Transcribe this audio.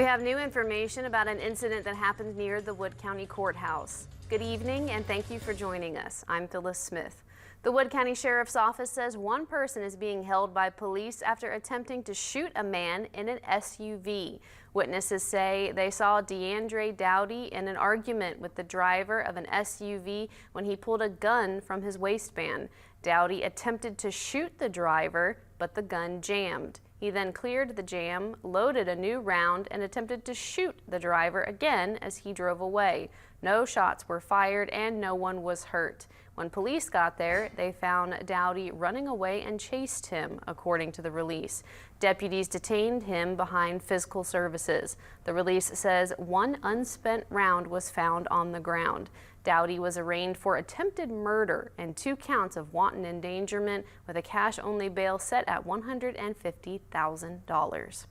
We have new information about an incident that happened near the Wood County Courthouse. Good evening and thank you for joining us. I'm Phyllis Smith. The Wood County Sheriff's Office says one person is being held by police after attempting to shoot a man in an SUV. Witnesses say they saw DeAndre Dowdy in an argument with the driver of an SUV when he pulled a gun from his waistband. Dowdy attempted to shoot the driver, but the gun jammed. He then cleared the jam, loaded a new round, and attempted to shoot the driver again as he drove away. No shots were fired and no one was hurt. When police got there, they found Dowdy running away and chased him, according to the release. Deputies detained him behind physical services. The release says one unspent round was found on the ground. Dowdy was arraigned for attempted murder and 2 counts of wanton endangerment with a cash-only bail set at $150,000.